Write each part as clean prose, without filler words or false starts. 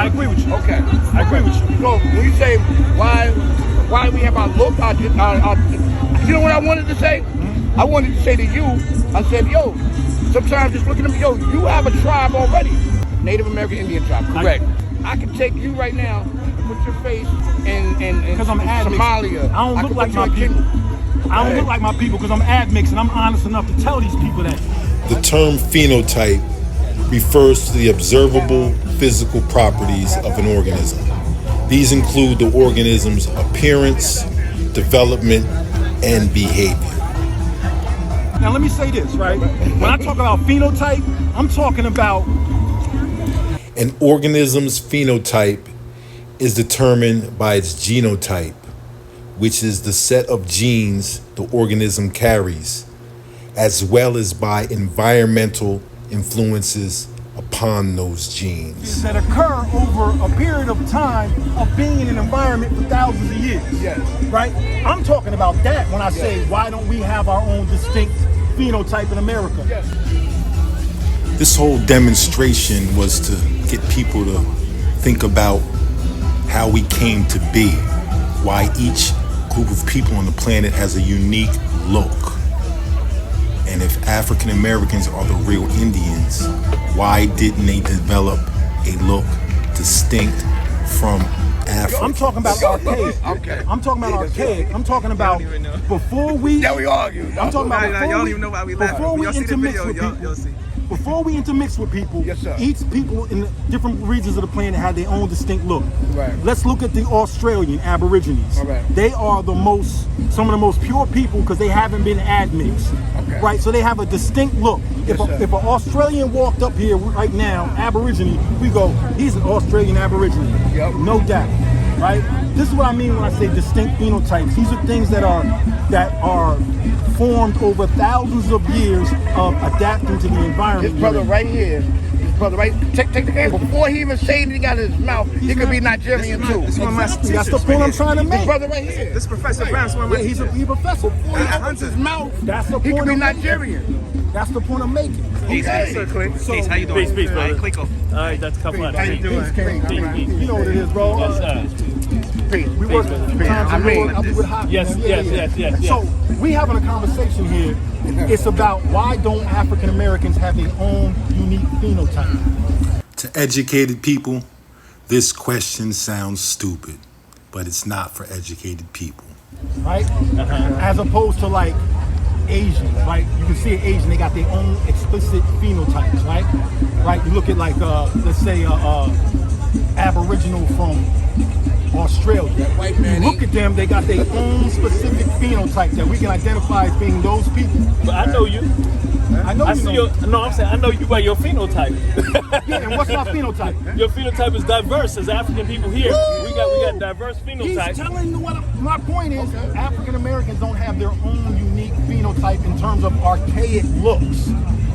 I agree with you. Okay. I agree with you. So when you say why we have our look, you know what I wanted to say? I wanted to say to you, I said, yo, sometimes just looking at me, yo, you have a tribe already. Native American Indian tribe, correct. I can take you right now and put your face in I'm Somalia. I don't look like my people. I don't look like my people because I'm admixed, and I'm honest enough to tell these people that. The term phenotype refers to the observable physical properties of an organism. These include the organism's appearance, development, and behavior. Now let me say this, right? When I talk about phenotype, I'm talking about An organism's phenotype is determined by its genotype, which is the set of genes the organism carries, as well as by environmental influences upon those genes. that occur over a period of time of being in an environment for thousands of years. Yes. Right? I'm talking about that when I say, why don't we have our own distinct phenotype in America? Yes. This whole demonstration was to get people to think about how we came to be, why each group of people on the planet has a unique look. And if African Americans are the real Indians, why didn't they develop a look distinct from Africa? I'm talking about archaic. Okay. I'm talking about archaic. I'm talking about before we. Now we argue. I'm talking about before y'all don't we, even know why we laughing. before we Y'all see the intermix video, with people. y'all see. Before we intermix with people, Yes, sir. each people in the different regions of the planet have their own distinct look. Right. Let's look at the Australian Aborigines. All right. They are some of the most pure people because they haven't been admixed. Okay. Right, so they have a distinct look. Yes, sir. If an Australian walked up here right now, Aborigine, we go, he's an Australian Aborigine. Yep. No doubt. Right? This is what I mean when I say distinct phenotypes. These are things that are formed over thousands of years of adapting to the environment. His brother right here. His brother right. Take the camera. Before he even say anything out of his mouth, he could be Nigerian too. This is one of my Exactly. That's the teachers point right I'm trying to His make. brother right here. This Professor Brown's one of my Yeah, he's a teachers. professor. Before he opens his mouth, That's the he point could be I'm making. Nigerian. That's the point I'm making. Peace, Sir Click. So- Peace, how you doing? Peace, All right, brother. Clecquot. All right, that's a couple of How you doing? Peace, King. Peace, peace. You know what it is, bro. Yes, sir. Peace. We work a few times I a mean, week. I be with hockey. Yes, man. yes. So we having a conversation here. It's about why don't African Americans have their own unique phenotype? To educated people, this question sounds stupid, but it's not for educated people. Right? As opposed to like Asians, right? You can see an Asian, they got their own explicit phenotypes, right? Right? You look at like, let's say, Aboriginal from Australia. white man, You look at them, they got their own specific phenotype that we can identify as being those people. But I know you. I know I you see know. I'm saying I know you by your phenotype. Yeah, and what's my phenotype? Your phenotype is diverse. As African people here, we got diverse He's phenotypes. telling you what my point is. African Americans don't have their own unique phenotype in terms of archaic looks.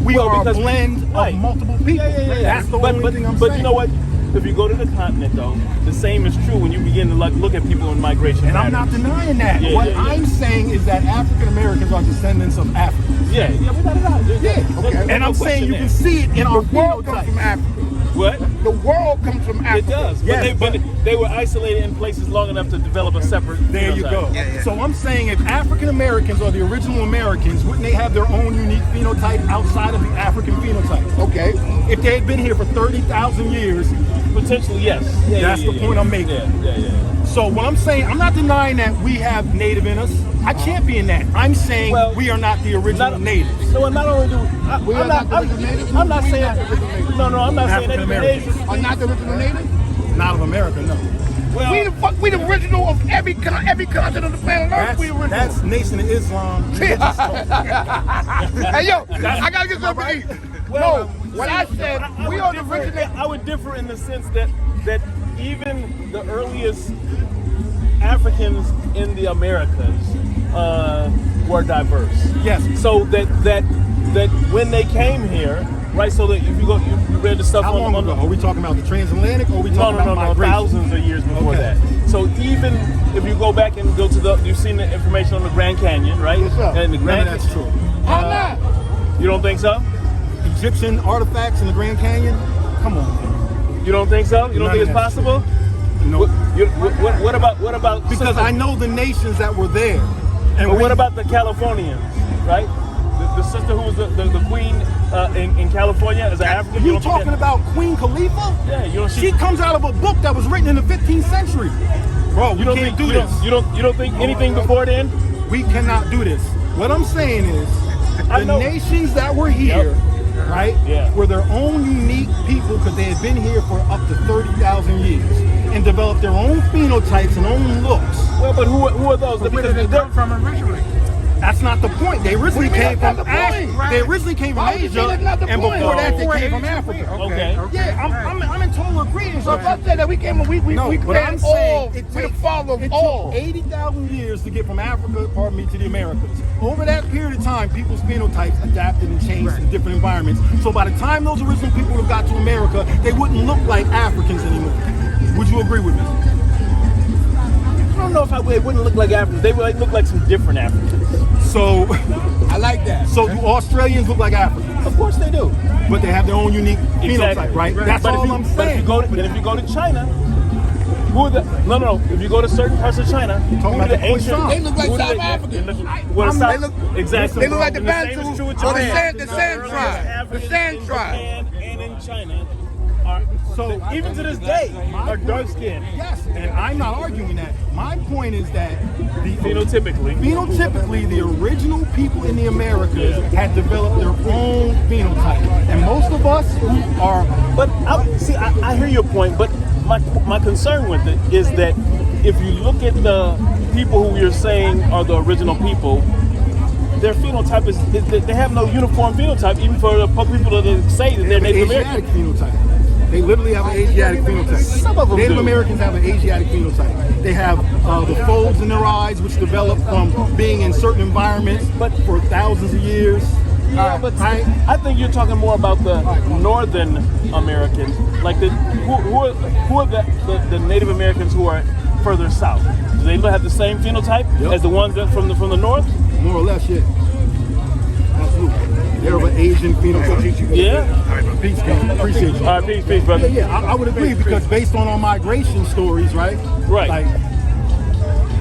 We Well, are a because- blend right. of multiple people. Yeah. That's the but, only but, thing I'm but saying. you know what? If you go to the continent, though, the same is true when you begin to look at people in migration And I'm patterns. not denying that. Yeah, What yeah. I'm saying is that African Americans are descendants of Africans. Yeah, without a doubt. And I'm saying you can see it in our The world comes from phenotype. Africa. What? The world comes from Africa. It does. Yes, but they were isolated in places long enough to develop a separate There you phenotype. go. Yeah. So I'm saying if African Americans are the original Americans, wouldn't they have their own unique phenotype outside of the African phenotype? Okay. If they had been here for 30,000 years, Potentially, yes. That's the point I'm making. Yeah. so what I'm saying, I'm not denying that we have native in us. I champion that. I'm saying Well, we are not the original natives. So not only do We are not the original natives? I'm not We saying not the original natives. no. I'm not saying African any Americans. Asians. Are not the original native? Not of America, no. Well, We the original of every continent on the planet Earth. We original. That's Nation of Islam. religious talk. Hey yo, I gotta get something to eat. No, what I said, we are the original. I would differ in the sense that even the earliest Africans in the Americas were diverse. Yes. So that when they came here, right? So that if you read the stuff How long on ago? the Are we talking about the transatlantic or are we talking no, about migration? thousands of years before Okay. that. So even if you go back and go to you've seen the information on the Grand Canyon, right? Yes, sir. And the None Grand of that's true. How not? You don't think so? Egyptian artifacts in the Grand Canyon? Come on, man. You don't think so? You don't None think of it's that's possible? No. What about Because I know the nations that were there. And But what about the Californians, right? The sister who was the queen in California as an African. You talking about Queen Khalifa? Yeah, you don't. She comes out of a book that was written in the 15th century. Bro, we can't do this. You don't think anything before then? We cannot do this. What I'm saying is, the nations that were here, right, were their own unique people because they had been here for up to 30,000 years and developed their own phenotypes and own looks. Well, but who are those? Where did they come from originally? That's not the point. They originally came from Asia. They originally came from Why would you Asia, say that's not the and point? before that they Before came from Asia, Africa. Okay. Yeah, I'm in total agreement. So if I said that we came, we No, but I'm came all, saying we're the father of it all. took 80,000 years to get from Africa, to the Americas. Over that period of time, people's phenotypes adapted and changed to different environments. So by the time those original people would have got to America, they wouldn't look like Africans anymore. Would you agree with me? I don't know if it wouldn't look like Africans. They would look like some different Africans. So, I like that. so do Australians look like Africans? Of course they do. But they have their own unique phenotype, right? That's but all I'm But saying. if you go to China, who are the no? If you go to certain parts of China, who talking are about the the ancient? Khoisan. They look like who do South they- Africans. Well, I'm- South- they look- exactly. They look like the And the same Bantu is true with or the Japan. Sand tribe. The Sand In tribe. Japan and in China are So even to this day My are dark skinned. Yes, and I'm not arguing that. My point is that phenotypically, the original people in the Americas had developed their own phenotype, and most of us who are. But I hear your point, but my concern with it is that if you look at the people who you're saying are the original people, their phenotype is they have no uniform phenotype, even for the people that say that they're Native Asiatic American. phenotype. They literally have an Asiatic phenotype. Some of them Native do. Americans have an Asiatic phenotype. They have the folds in their eyes, which developed from being in certain environments, but for thousands of years. Yeah, but I think you're talking more about the Northern Americans, like who are the Native Americans who are further south. Do they have the same phenotype as the ones that from the north? More or less, yeah. Absolutely. They're of an Asian phenotype. Yeah. Peace, King. Appreciate you. All right, peace, brother. Yeah, I would agree because based on our migration stories, right? Right. Like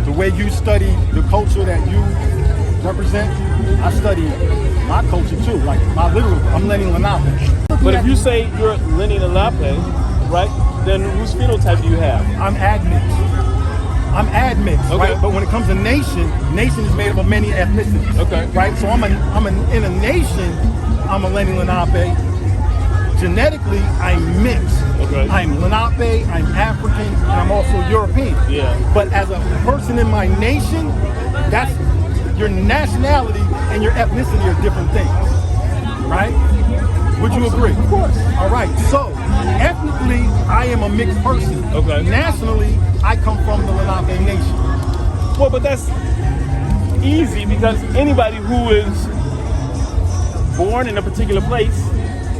the way you study the culture that you represent, I study my culture too. Like I'm Lenny Lenape. But if you say you're Lenny Lenape, right, then whose phenotype do you have? I'm admixed, Okay. right? But when it comes to nation is made up of many ethnicities. Okay. Right? So in a nation, I'm a Lenny Lenape. Genetically, I'm mixed. Okay. I'm Lenape, I'm African, and I'm also European. Yeah. But as a person in my nation, that's your nationality and your ethnicity are different things. Right? Would you agree? Of course. All right. So, ethnically, I am a mixed person. Okay. Nationally, I come from the Lenape nation. Well, but that's easy because anybody who is born in a particular place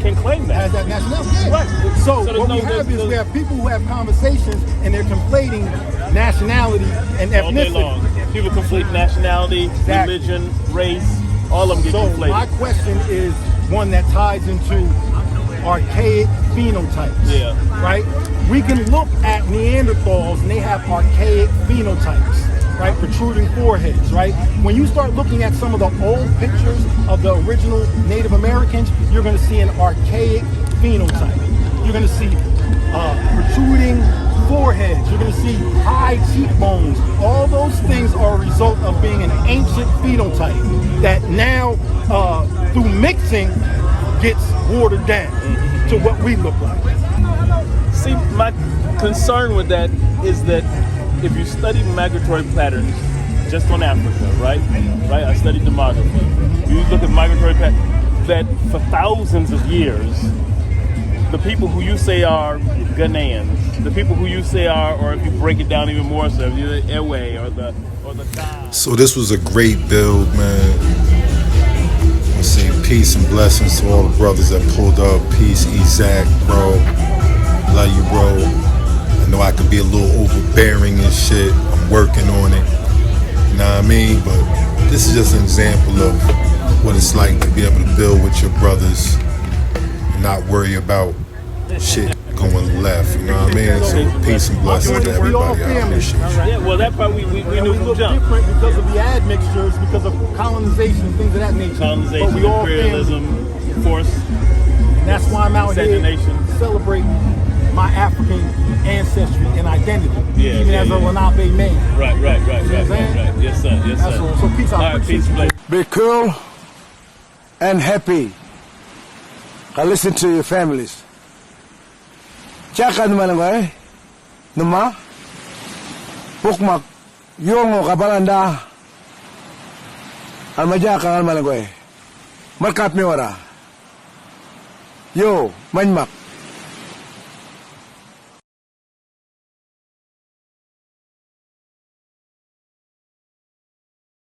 can claim that. As that nationality. Yeah. Right. So there's what no- we have there's- is we have people who have conversations and they're conflating nationality and all day ethnicity. long. People conflate nationality, Exactly. religion, race, all of them get So conflated. my question is one that ties into archaic phenotypes. Yeah. Right? We can look at Neanderthals and they have archaic phenotypes, right? Protruding foreheads, right? When you start looking at some of the old pictures of the original Native Americans, you're going to see an archaic phenotype. You're going to see protruding foreheads. You're going to see high cheekbones. All those things are a result of being an ancient phenotype that now, through mixing, gets watered down to what we look like. See, my concern with that is that if you study migratory patterns just on Africa, right? I studied demography. You look at migratory patterns, that for thousands of years, the people who you say are Ghanaians, the people who you say are, or if you break it down even more so, the Ewe or the Ga. So this was a great build, man. I'm saying peace and blessings to all the brothers that pulled up. Peace, Ezact, bro. Love you, bro. I know I could be a little overbearing and shit. I'm working on it. You know what I mean? But this is just an example of what it's like to be able to build with your brothers and not worry about shit going left. You know what I mean? So peace and blessings to We all everybody. I family. appreciate you. Yeah, well, that part we And knew we from look jump. different because of the admixtures, because of colonization, things of that nature. Colonization, but we all imperialism, family. force. And that's why I'm out here Miscegenation. celebrating my African ancestry and identity, Yeah, even yeah, as a yeah. Lenape man. Right. You know what I'm saying? Yes, sir. Yes, That's sir. all. So peace out. All right, peace, bless. Be cool and happy. I listen to your families. Chaka naman ang ay, nama, pukmak, yung kabalanda, almadya ka naman ang ay, markat mi wara, yo, manmak,